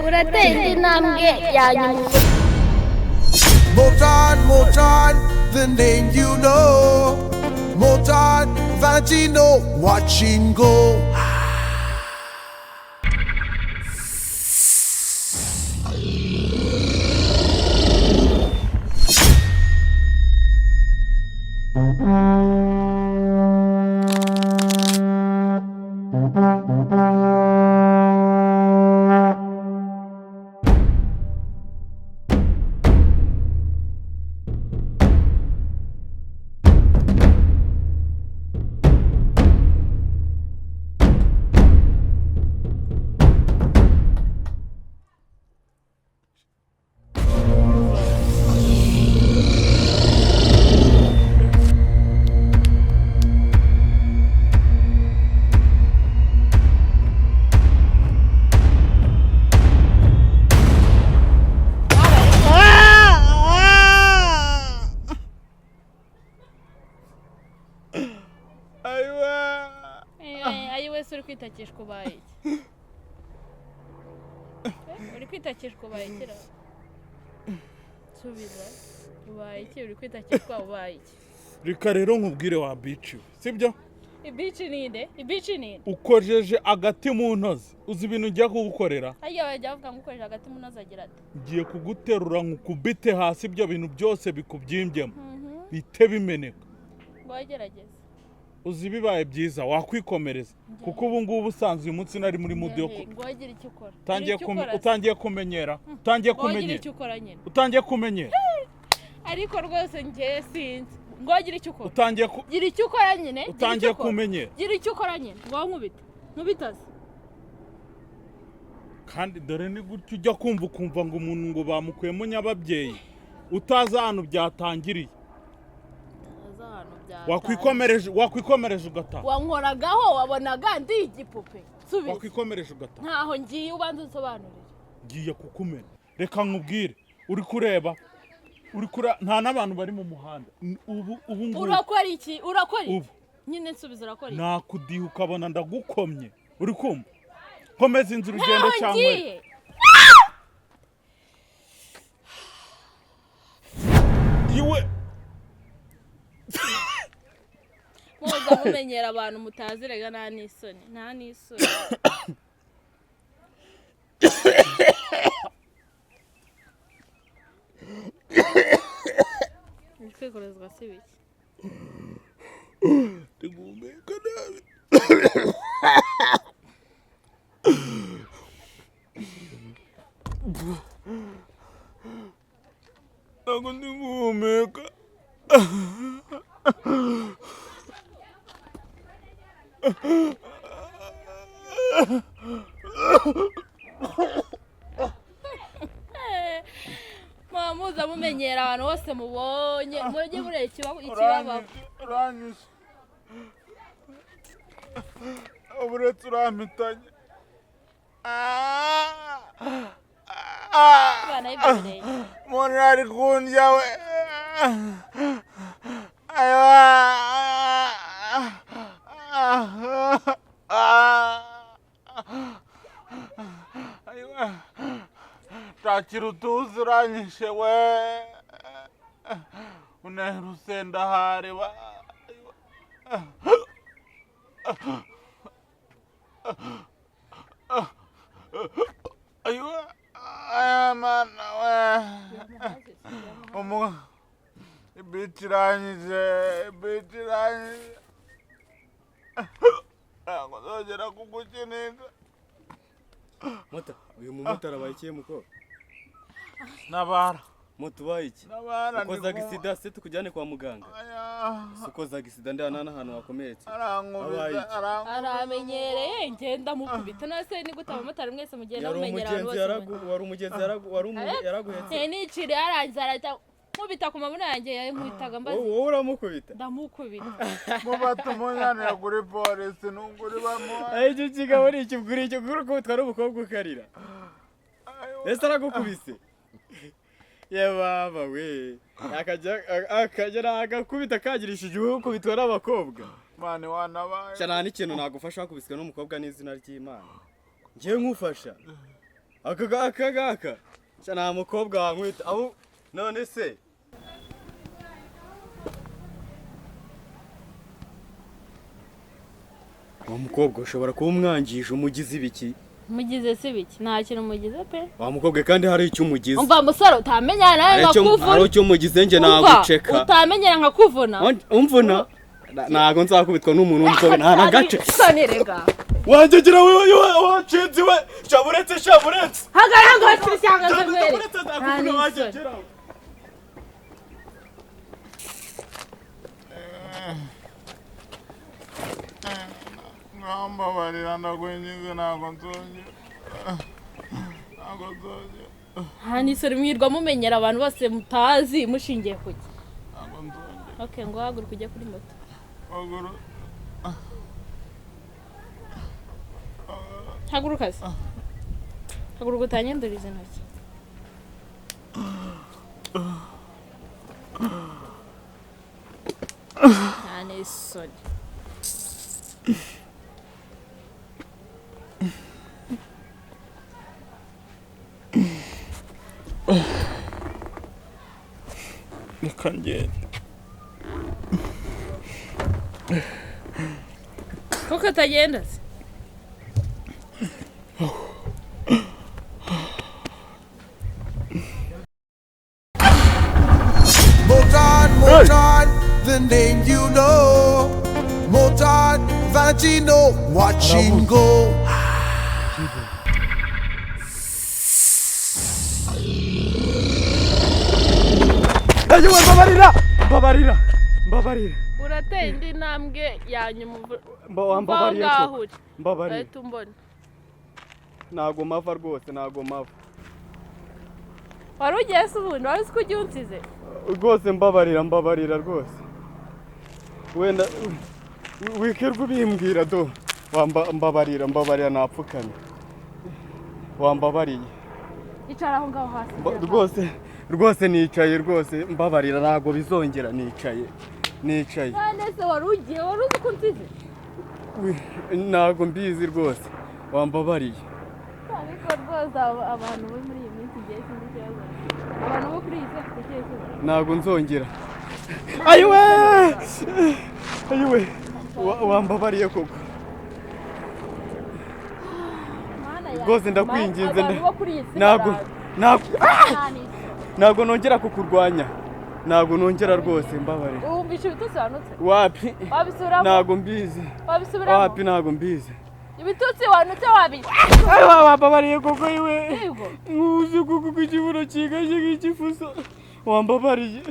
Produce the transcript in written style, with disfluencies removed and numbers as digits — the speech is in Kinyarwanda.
uratera intambwe yanyuma. Motan, the name you know. Motan, that you know, watching go. Kwitakishwa ubaye iki? Uri kwitakishwa ubaye iki? Subiza. Ubaye iki? Uri kwitakishwa ubaye iki? Reka rero nkubwire wa bici, sibyo? Ibici ninde? Ibici ninde? Ukojeje agati mu ntozi. Uzi ibintu ngiye kugukorera? Hajya bajya bavuga ngo ukojeje agati mu ntozi agira ati. Ngiye kuguterura nkukubite hasi ibyo bintu byose bikubyimbyemo. Bite bimeneka. Ngo wagerageze. Uzi bibaye byiza wakwikomereza kuko ubu ngubu usanzwe uyu munsi nari muri mude yo ngogira icyo ukora. Utangiye kumenyera. Utangiye kumenyera. Ariko rwose ngiye sinzi. Ngogira icyo ukora. Gira icyo ukora nyine. Utangiye kumenyera. Gira icyo ukora nyine. Ngo nkubite. Nkubitaze. Kandi dore ni gutyo ujya kumva ngo umuntu ngo bamukuyemo nyababyeyi. Utaza hano byatangiriye. Wakwikomereje ugataha. Wankoragaho wabonaga ndi igipupe. Subiza. Wakwikomereje ugataha. Ntaho ngiye ubanza unsobanurire. Ngiye kukumena. Reka nkubwire. Uri kureba. Nta n'abantu bari mu muhanda. Ubu ngubu. Urakora iki? Nyine nsubiza urakora iki? Nakudiha ukabona ndagukomye. Uri kumva? Komeza inzira ugenda cyangwa. Iwe Muza mumenyera abantu mutazirega nta n'isoni. Kwikorezwa si biki. Tugumeka nabi. Ntabwo ndi guhumeka. Muza mumenyera abantu bose mubonye mujye mureba ikibabaho. Uranyishe. Uburetse urampitanye. Bana y'ibirenge. Umuntu ari kundya we. Takira utuzi uranyishe we. Unehera usenda hareba. Aywa. Mana we. Ibitiranyije. Ntabwo nzongera kugukinisha. Mota, uyu mumotari abaye ikihe muko? Nabara. Moto ubaye iki? Nabara. Ukoza gisida se tukujyane kwa muganga. Ukoza gisida ndana n'ahantu wakomeretse. Aramenyereye ngenda mukubita nase ni gute abamotari mwese mugenda mumenyera abantu bose. Wari umugenzi yaraguhetse. Niciri yarangiza arajya mubita ku mabuna yanjye yankubitaga mbaze. Wowe uramukubita? Ndamukubita. Mubata umunyanira kuri polisi n'unguri bamuha. Icyo kigabo ni ikiguri icyo guru ko utwara umukobwa ukarira. Ese aragukubise? Ye baba we. Akajya agakubita kagirishije ukubitwa n'abakobwa. Mane wanabaye. Cyane n'ikintu nagufasha wakubiswe n'umukobwa n'izina ry'Imana. Ngiye nkufasha. aka nta mukobwa wankwita aho none se wa mukobwa ushobora kuba umwangije umugize ibiki mugize se biki nta kintu mugize pe wa mukobwa kandi hari icyo umugize umva musore utamenyana nawe nkakuvuna hari icyo umugize nje naguceka utamenyana nkakuvuna umvuna ntago nzakubitwa n'umuntu w'umukobwa nta nagace sonirega wanjyegira wewe wacenzi we shaburetse hagaranga cyangwa zagwere ngambabarira ndagwenyize ntago nzongera hani sore mwirwa mumenyera abantu bose mutazi mushingiye kuki ntago nzongera okay ngo haguruka ujye kuri moto haguruka se haguruka utanyenduriza intoki nta soni reka ngende ko katagenda se Motan, the name you know. Motan, Vagino, watching go. ayo mbabarira urateye indi ntambwe yanyuma mbabariye mbabariye tumbone ntago mava rwose ntago mava wari ugiye se ubundi wari uzi ko ugiye unsize rwose mbabarira rwose wenda wikerwa ubimbwira do mbabarira napfukamye wambabariye icara aho ngaho hasi rwose nicaye rwose mbabarira ntago bizongera nicaye nese wari uzi ko unsize ntago mbizi rwose wambabariye ariko rwose abantu bo muri iyi minsi igihe sinzi ikibazo abantu bo kuri iyi si bafite ikihe kibazo ntago nzongera ayiwe wambabariye koko rwose ndakwinginze ntago nongera kukurwanya ntago nongera rwose mbabarira wumvisha ibitutsi wanutse wapi wabisubiramo ntago mbizi wabisubiramo wapi ntago mbizi ibitutsi wanutse wambabariye koko iwe uzi kuko ikibuno kigaje nk'ikifuso wambabariye